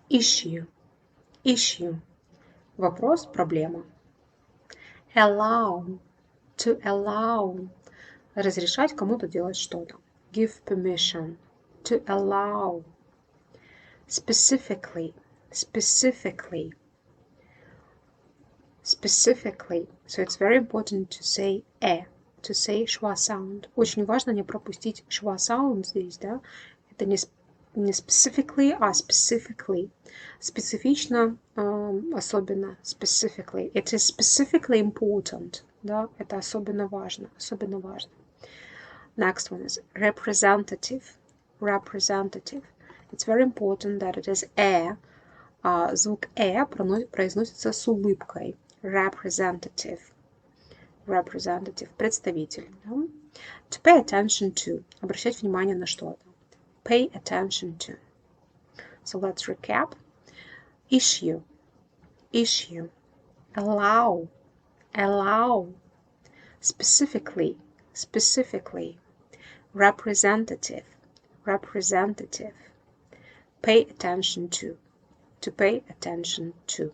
issue, issue. Вопрос, проблема. Allow, to allow. Разрешать кому-то делать что-то. Give permission, to allow. Specifically, specifically, specifically. So it's very important to say to say schwa sound. Очень важно не пропустить schwa sound здесь, да. Это не specifically, а specifically. Специфично, особенно specifically. It is specifically important, да. Это особенно важно, особенно важно. Next one is representative, representative. It's very important that it is звук произносится с улыбкой. Representative. Representative. Представитель. Да? To pay attention to. Обращать внимание на что-то. Pay attention to. So let's recap. Issue. Issue. Allow. Allow. Specifically. Specifically. Representative. Representative. Pay attention to. To pay attention to.